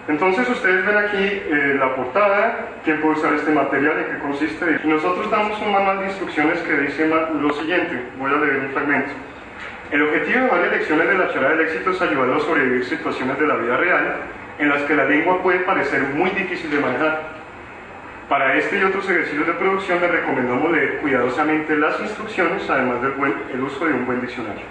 Entonces ustedes ven aquí la portada, quién puede usar este material, en qué consiste. Nosotros damos un manual de instrucciones que dice lo siguiente, voy a leer un fragmento. El objetivo de varias lecciones de la charla del éxito es ayudarlos a sobrevivir situaciones de la vida real en las que la lengua puede parecer muy difícil de manejar. Para este y otros ejercicios de producción les recomendamos leer cuidadosamente las instrucciones, además del uso de un buen diccionario.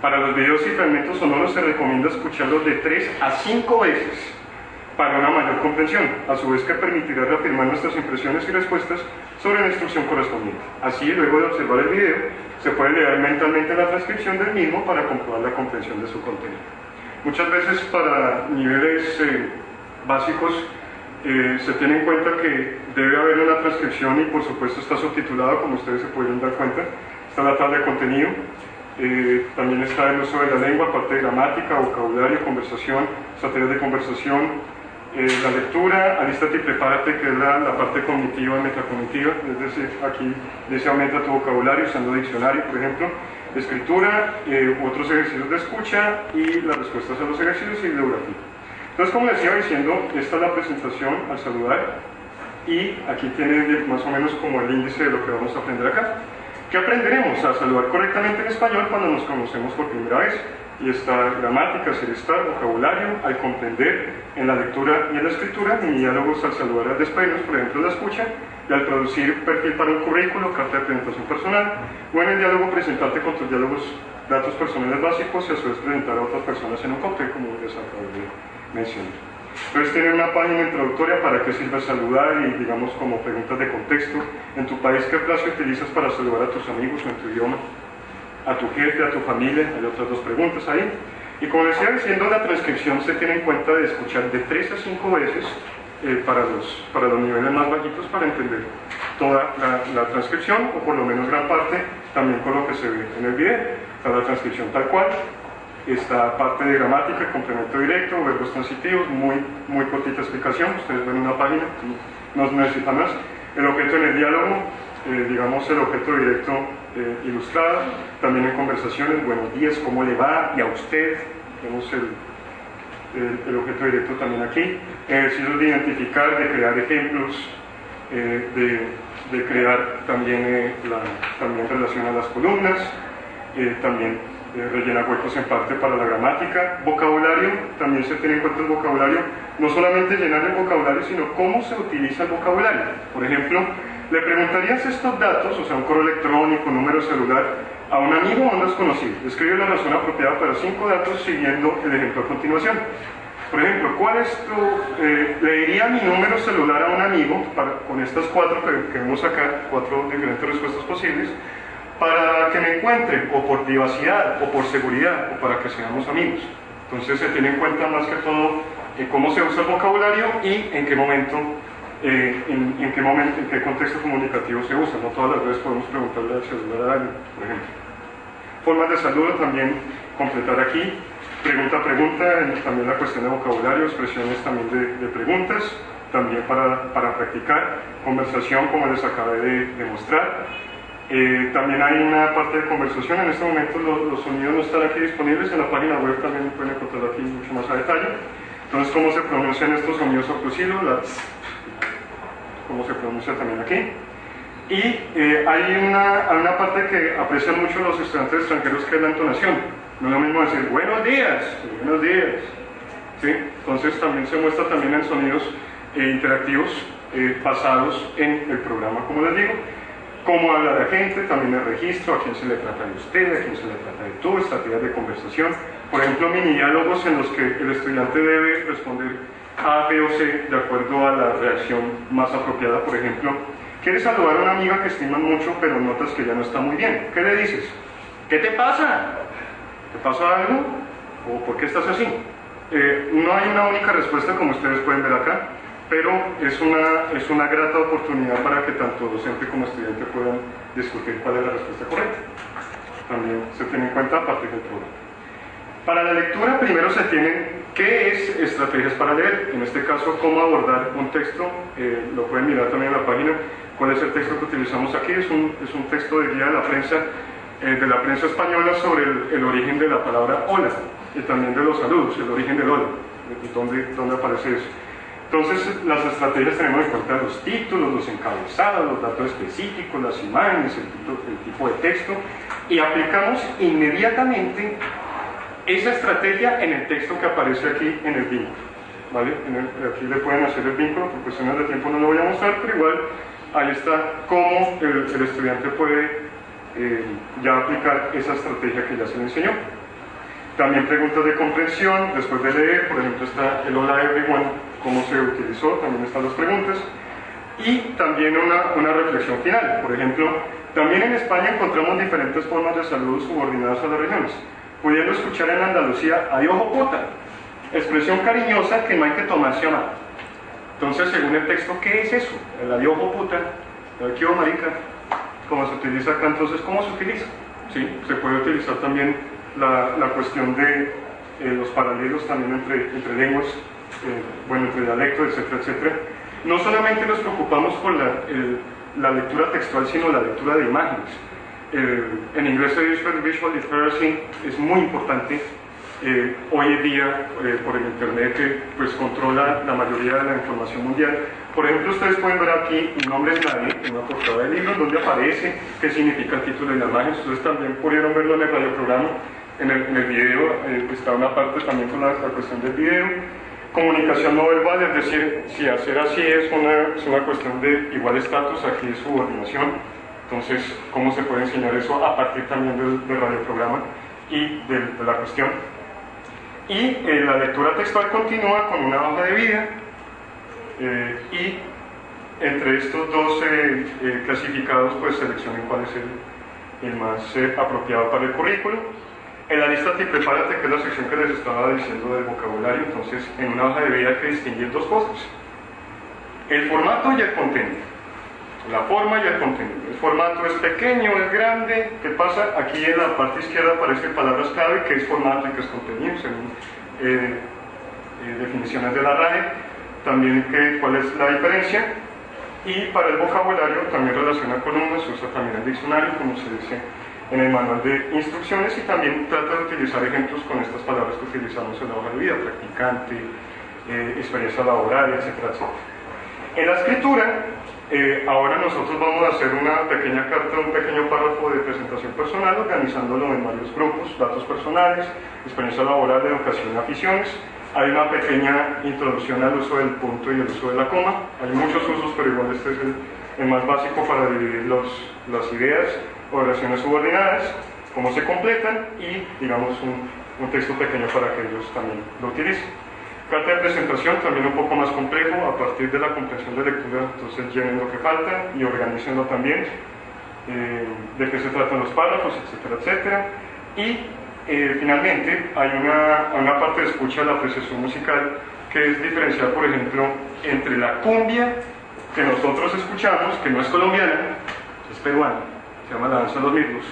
Para los videos y fragmentos sonoros se recomienda escucharlos de 3 a 5 veces para una mayor comprensión, a su vez que permitirá reafirmar nuestras impresiones y respuestas sobre la instrucción correspondiente. Así, luego de observar el video, se puede leer mentalmente la transcripción del mismo para comprobar la comprensión de su contenido. Muchas veces para niveles básicos se tiene en cuenta que debe haber una transcripción y por supuesto está subtitulado, como ustedes se pueden dar cuenta. Está la tabla de contenido, también está el uso de la lengua, parte de gramática, vocabulario, conversación, estrategias de conversación, la lectura, alístate y prepárate, que es la parte cognitiva, metacognitiva, es decir, aquí dice aumenta tu vocabulario usando diccionario, por ejemplo, escritura, otros ejercicios de escucha y las respuestas a los ejercicios y bibliografía. Entonces, como les iba diciendo, esta es la presentación al saludar y aquí tienen más o menos como el índice de lo que vamos a aprender acá. ¿Qué aprenderemos? A saludar correctamente en español cuando nos conocemos por primera vez. Y está gramática, ser estar, vocabulario, al comprender, en la lectura y en la escritura, en diálogos al saludar, al despedirnos, por ejemplo, la escucha, y al producir perfil para un currículo, carta de presentación personal, o en el diálogo presentarte con tus datos personales básicos y a su vez presentar a otras personas en un cóctel, como les acabo de mencionar. Entonces tienen una página introductoria para qué sirve saludar y digamos como preguntas de contexto. En tu país, ¿qué frase utilizas para saludar a tus amigos o en tu idioma? A tu jefe, a tu familia, hay otras 2 preguntas ahí. Y como decía diciendo, la transcripción se tiene en cuenta de escuchar de 3 a 5 veces para los niveles más bajitos para entender toda la transcripción, o por lo menos gran parte, también con lo que se ve en el video. Está la transcripción tal cual, está parte de gramática, complemento directo, verbos transitivos, muy cortita explicación, ustedes ven una página, no necesita más. El objeto en el diálogo, digamos el objeto directo ilustrado, también en conversaciones, buenos días, ¿cómo le va? Y a usted, vemos el objeto directo también aquí, ejercicios de identificar, de crear ejemplos, de crear también relación a las columnas, también rellena huecos en parte para la gramática, vocabulario, también se tiene en cuenta el vocabulario, no solamente llenar el vocabulario, sino cómo se utiliza el vocabulario. Por ejemplo, le preguntarías estos datos, o sea, un correo electrónico, número celular, a un amigo o a un desconocido. Escribe la razón apropiada para 5 datos siguiendo el ejemplo a continuación. Por ejemplo, ¿cuál es le diría mi número celular a un amigo, con estas 4 que vemos acá, 4 diferentes respuestas posibles, para que me encuentre, o por privacidad, o por seguridad, o para que seamos amigos. Entonces se tiene en cuenta más que todo cómo se usa el vocabulario y en qué momento, en qué contexto comunicativo se usa. No todas las veces podemos preguntarle al celular a alguien, por ejemplo. Formas de saludo también, completar aquí. Pregunta a pregunta, también la cuestión de vocabulario, expresiones también de preguntas, también para practicar. Conversación, como les acabé de mostrar. También hay una parte de conversación. En este momento los sonidos no están aquí disponibles, en la página web también pueden encontrar aquí mucho más a detalle. Entonces, cómo se pronuncian estos sonidos oclusivos, cómo se pronuncia también aquí. Y hay una parte que aprecian mucho los estudiantes extranjeros, que es la entonación. No es lo mismo decir buenos días, buenos días, ¿sí? Entonces también se muestra también en sonidos interactivos basados en el programa, como les digo. Cómo habla la gente, también el registro, a quién se le trata de usted, a quién se le trata de tú, estrategias de conversación. Por ejemplo, mini diálogos en los que el estudiante debe responder A, B o C de acuerdo a la reacción más apropiada. Por ejemplo, quieres saludar a una amiga que estimas mucho, pero notas que ya no está muy bien. ¿Qué le dices? ¿Qué te pasa? ¿Te pasa algo? ¿O por qué estás así? No hay una única respuesta, como ustedes pueden ver acá, pero es una grata oportunidad para que tanto docente como estudiante puedan discutir cuál es la respuesta correcta. También se tiene en cuenta a partir del programa. Para la lectura, primero se tienen qué es estrategias para leer. En este caso, cómo abordar un texto. Lo pueden mirar también en la página. ¿Cuál es el texto que utilizamos aquí? Es un texto de guía de la prensa española sobre el origen de la palabra hola y también de los saludos, el origen del hola. ¿Dónde aparece eso? Entonces, las estrategias tenemos en cuenta los títulos, los encabezados, los datos específicos, las imágenes, el tipo de texto, y aplicamos inmediatamente esa estrategia en el texto que aparece aquí en el vínculo. ¿Vale? Aquí le pueden hacer el vínculo, por cuestiones de tiempo no lo voy a mostrar, pero igual ahí está cómo el estudiante puede ya aplicar esa estrategia que ya se le enseñó. También preguntas de comprensión, después de leer, por ejemplo está el hola everyone, cómo se utilizó, también están las preguntas. Y también una reflexión final, por ejemplo, también en España encontramos diferentes formas de saludos subordinadas a las regiones, pudiendo escuchar en Andalucía adiós o puta, expresión cariñosa que no hay que tomarse a mal. Entonces, según el texto, ¿qué es eso? El adiós o puta, el aquí o marica, como se utiliza acá, entonces, ¿cómo se utiliza? ¿Sí? Se puede utilizar también la cuestión de los paralelos también entre lenguas, entre dialectos, etcétera, etcétera. No solamente nos preocupamos por la lectura textual, sino la lectura de imágenes. En inglés se dice visual literacy, es muy importante. Hoy en día, por el internet, que pues controla la mayoría de la información mundial. Por ejemplo, ustedes pueden ver aquí un nombre clave en una portada del libro, donde aparece qué significa el título de la imagen. Ustedes también pudieron verlo en el radioprograma. En el video está una parte también con la cuestión del video. Comunicación no verbal, es decir, si hacer así es una cuestión de igual estatus, aquí es subordinación. Entonces, ¿cómo se puede enseñar eso a partir también del radioprograma y de la cuestión? Y la lectura textual continúa con una hoja de vida y entre estos dos clasificados pues seleccionen cuál es el más apropiado para el currículo. En la lista prepárate, que es la sección que les estaba diciendo del vocabulario, entonces en una hoja de vida hay que distinguir dos cosas: el formato y el contenido. La forma y el contenido. El formato es pequeño, es grande. ¿Qué pasa? Aquí en la parte izquierda aparecen palabras clave, que es formato y que es contenido, según definiciones de la RAE. También cuál es la diferencia. Y para el vocabulario también relaciona columnas, se usa también el diccionario, como se dice en el manual de instrucciones, y también trata de utilizar ejemplos con estas palabras que utilizamos en la hoja de vida: practicante, experiencia laboral, etcétera, etcétera. En la escritura, ahora nosotros vamos a hacer una pequeña carta, un pequeño párrafo de presentación personal, organizándolo en varios grupos: datos personales, experiencia laboral, educación y aficiones. Hay una pequeña introducción al uso del punto y el uso de la coma. Hay muchos usos, pero igual este es el más básico para dividir las ideas o oraciones subordinadas, cómo se completan, y digamos un texto pequeño para que ellos también lo utilicen. Carta de presentación, también un poco más complejo, a partir de la comprensión de lectura, entonces llenen lo que falta y organícenlo también, de qué se tratan los párrafos, etcétera, etcétera. Y finalmente hay una parte de escucha de la apreciación musical, que es diferenciar, por ejemplo, entre la cumbia que nosotros escuchamos, que no es colombiana, es peruana, se llama la danza de los mirlos,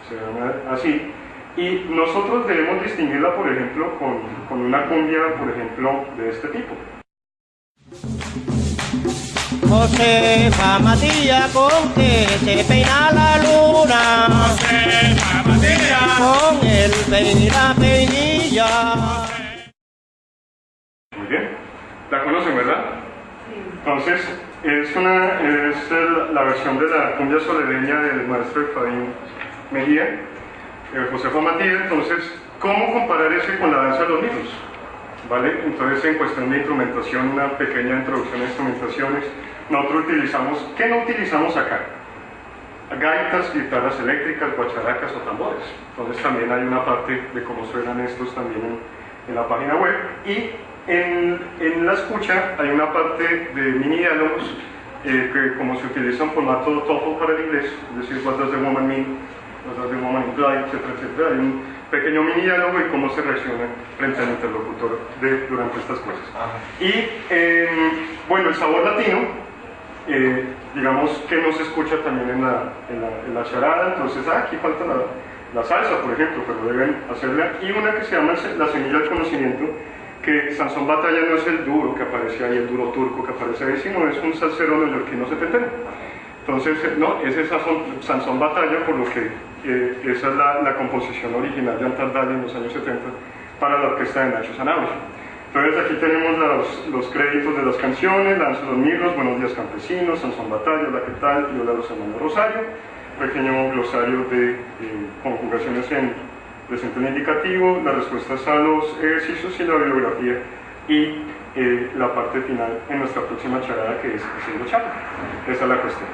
se llama así. Y nosotros debemos distinguirla, por ejemplo, con una cumbia, por ejemplo, de este tipo. Josefa Matías, con que se peina la luna. Josefa Matías, con el peina peinilla. Muy bien, la conocen, ¿verdad? Sí. Entonces, es la versión de la cumbia solereña del maestro Efraín Mejía, Josefa Matías. Entonces, ¿cómo comparar ese con la danza de los mirlos? ¿Vale? Entonces, en cuestión de instrumentación, una pequeña introducción a instrumentaciones. Nosotros utilizamos, ¿qué no utilizamos acá? Gaitas, guitarras eléctricas, guacharacas o tambores. Entonces también hay una parte de cómo suenan estos también en la página web. Y en la escucha hay una parte de mini diálogos, que como se utiliza en formato TOEFL para el inglés, es decir, what does the woman mean, what does the woman imply, etcétera, etcétera. Hay un pequeño mini diálogo y cómo se reacciona frente al interlocutor durante estas cosas. Y bueno, el sabor latino, digamos que no se escucha también en la charada. Entonces aquí falta la salsa, por ejemplo, pero deben hacerla. Y una que se llama la semilla del conocimiento, que Sansón Batalla no es el duro que aparece ahí, el duro turco que aparece ahí, sino es un salsero neoyorquino setentero. Entonces, no, ese es Sansón Batalla, por lo que esa es la composición original de Antardali en los años 70 para la orquesta de Nacho Sanabria. Entonces aquí tenemos los créditos de las canciones: Lanzo los Mirlos, Buenos Días Campesinos, Sansón Batalla, La Que Tal y Hola a los Hermanos Rosario. Pequeño glosario de conjugaciones en presente en indicativo, las respuestas a los ejercicios y la bibliografía, y la parte final en nuestra próxima charla, que es haciendo charla. Esa es la cuestión.